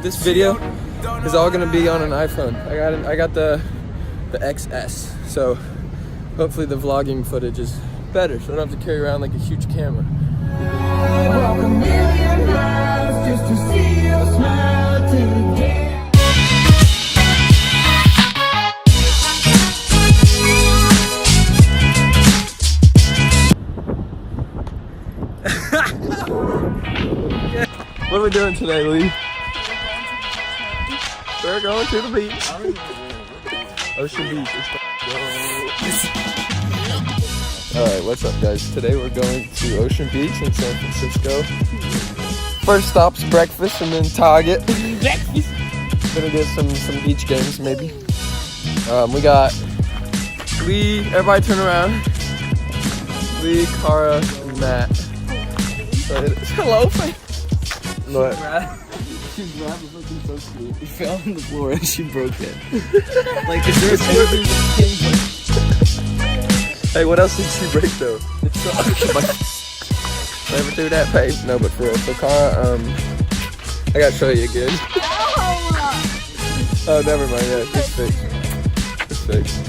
this video is all gonna be on an iPhone. I got the XS, so hopefully the vlogging footage is better, so I don't have to carry around like a huge camera. Walk a million miles just to see your smile today. What are we doing today, Lee? We're going to the beach. Ocean Beach. Alright, what's up guys? Today we're going to Ocean Beach in San Francisco. First stop's breakfast and then Target. Breakfast. Gonna get some beach games maybe. We got Lee, everybody turn around. Lee, Cara, and Matt. Hello. What? She's rapping looking so sweet. She fell on the floor and she broke it. Like, is there anything Hey, what else did she break though? Never threw that pace. No, but for real. So Cara, I gotta show you again. Oh, never mind. Yeah, it's fixed. It's fixed.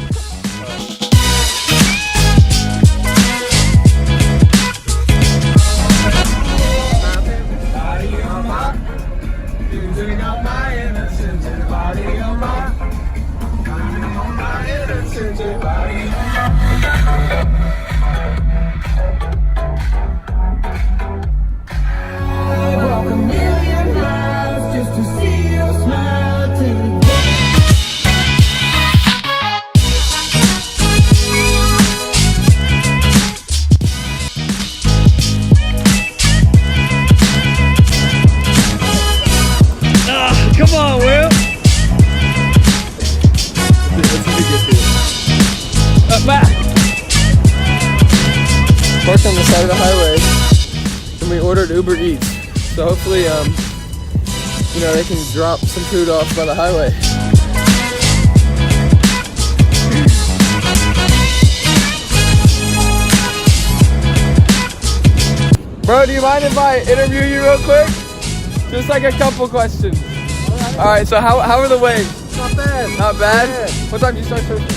Walk a million miles just to see your smile today. Come on, Will. Matt. Parked on the side of the highway, and we ordered Uber Eats. So hopefully, you know, they can drop some food off by the highway. Bro, do you mind if I interview you real quick? Just like a couple questions. All right. So how are the waves? Not bad. Not bad? Yeah. What time did you start surfing?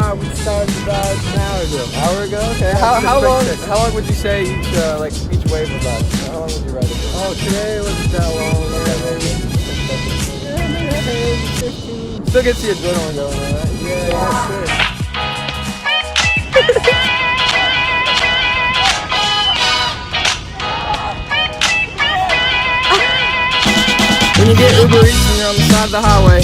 We started about an hour ago. Hour ago? Okay. How long would you say each wave was on? How long would you ride it for? Oh, today it wasn't that long. Maybe 15. Still gets the adrenaline going, right? Yeah, that's it. When you get Uber Eats and you're on the side of the highway.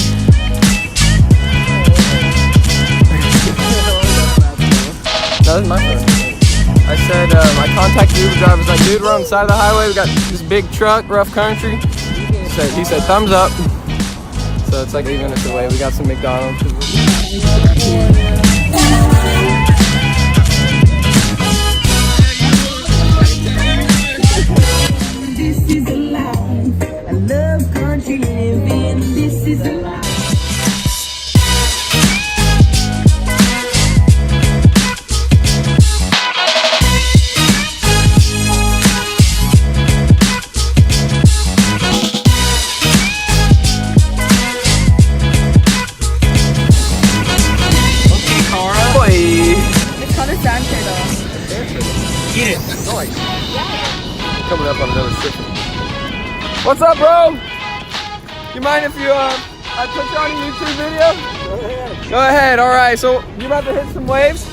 No, this is my phone. I said, I contacted the Uber driver. I was like, dude, we're on the side of the highway. We got this big truck, rough country. He said, thumbs up. So it's like 8 minutes away. We got some McDonald's. This is a life. I love country living. This is a life. It's called a sand turtle. Eat it. Nice. Coming up on another session. What's up, bro? You mind if I put you on a YouTube video? Go ahead. Go ahead. All right. So you about to hit some waves?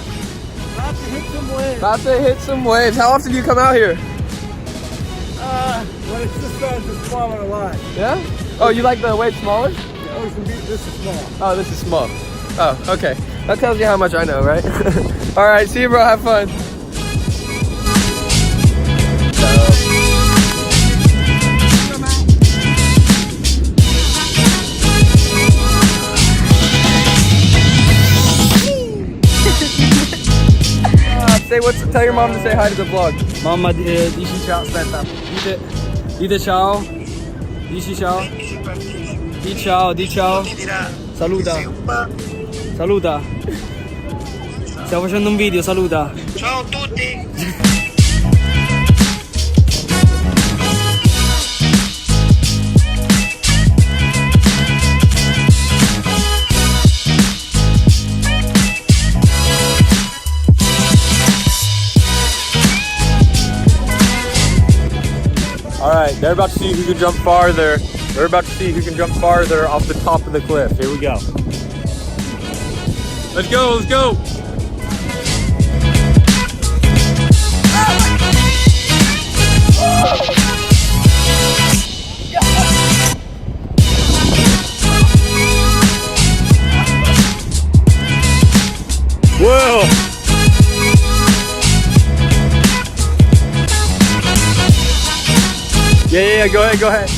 About to hit some waves. About to hit some waves. How often do you come out here? When it's just starting to smaller a lot. Yeah. Oh, you like the waves smaller? The Ocean Beach, this is small. Oh, this is small. Oh, okay. That tells you how much I know, right? All right. See you, bro. Have fun. Tell your mom to say hi to the vlog. Mamma, dici ciao, aspetta. Dite ciao. Dici ciao. Di ciao, di ciao. Saluta. Saluta. Stiamo facendo un video, saluta. Ciao a tutti. Alright, they're about to see who can jump farther. They're about to see who can jump farther off the top of the cliff. Here we go. Let's go, let's go! Whoa! Yeah, go ahead, go ahead.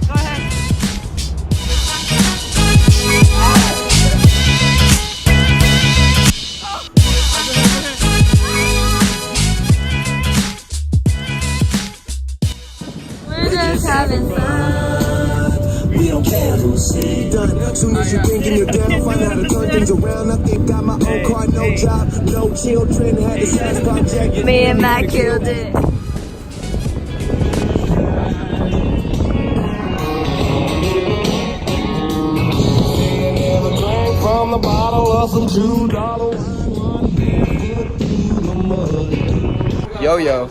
Go ahead. We're just having fun. We don't care who's done. Soon as you thinking you're down, find out how to turn things around. I think got my own car, no job, no children. Had a science project. Me and Matt killed it. From the bottle of some $2. Yo.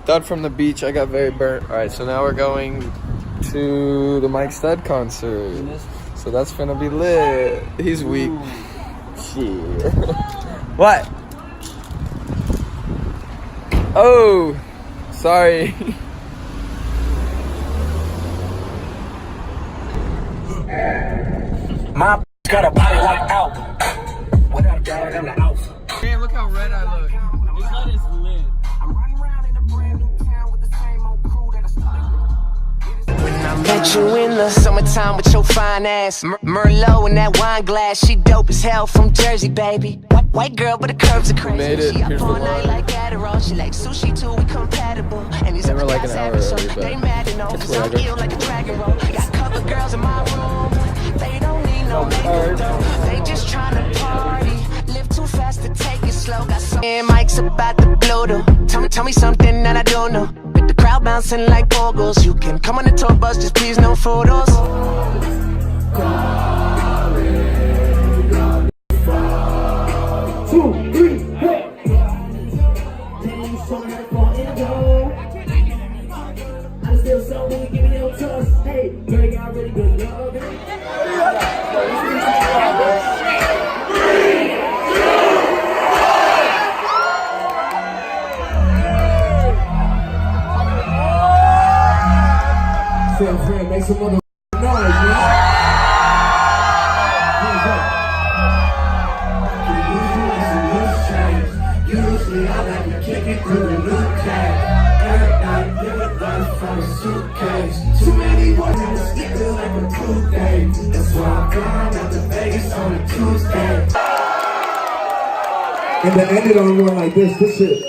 Done from the beach. I got very burnt. All right, so now we're going to the Mike Stud concert. So that's gonna be lit. He's weak. Shit. What? Oh, sorry. My got a body like Alpha. Without a doubt, I'm the alpha. Man, look how red I look. This light is lit. I'm running around in a brand new town with the same old crew that I started with. Met you in the summertime with your fine ass Merlot in that wine glass. She dope as hell from Jersey, baby. White girl, but the curves are crazy. Made it. She up Here's the all night line. like Adderall. She like sushi too, we compatible. And these They other were like guys an hour having so early, but they mad to know, it's 'cause I'm whatever. ill like a dragon roll. Got a couple girls in my room. They don't need no makeup though. They just tryna party. Live too fast to take it slow. Got some mics about to blow though. Tell me something that I don't know. With the crowd bouncing like bogles. You can come on the tour bus, just please no photos. San Fran, make some other noise, man. Usually I like to kick it through the new cab. Everybody from a suitcase. Too many words in the stick to like a Tuesday. That's why I'm flying out to Vegas on a Tuesday. And to end it on one like this shit,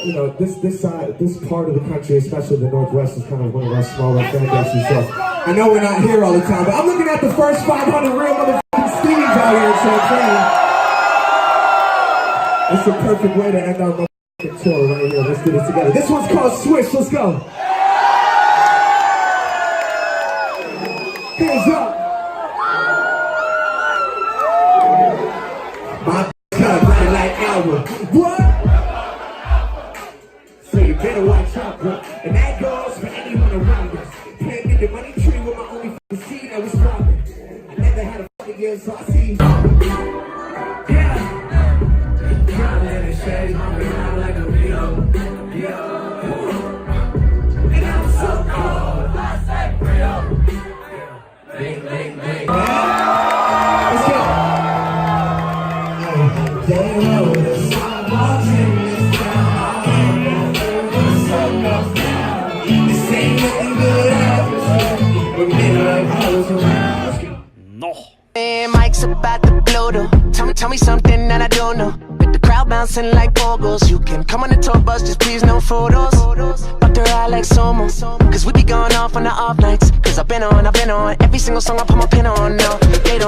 you know, this side, this part of the country, especially the Northwest, is kind of one of our smaller fan bases. So I know we're not here all the time, but I'm looking at the first 500 real motherfucking Steves out here in San Fran. It's the perfect way to end our motherfucking tour right here. Let's do this together. This one's called Swish. Let's go. Hands up. My got right like Albert. What? So you better watch out, bro. And that goes for anyone around us. Can't get the money tree with my only fucking seed that was robbing. I never had a fucking year, so I see. Yeah. Trying to let it shade, I'm around like a Rio. Yeah. And I'm so cold. I say Rio. Bang. Let's go. Damn, the sidewalks in this town. This ain't nothing good happens. We're midnight hours around. No. Man, Mike's about to blow though. Tell me something that I don't know. With the crowd bouncing like bogles. You can come on the tour bus, just please no photos. But they're out like Somo. Cause we be going off on the off nights. Cause I've been on every single song I put my pin on now. They don't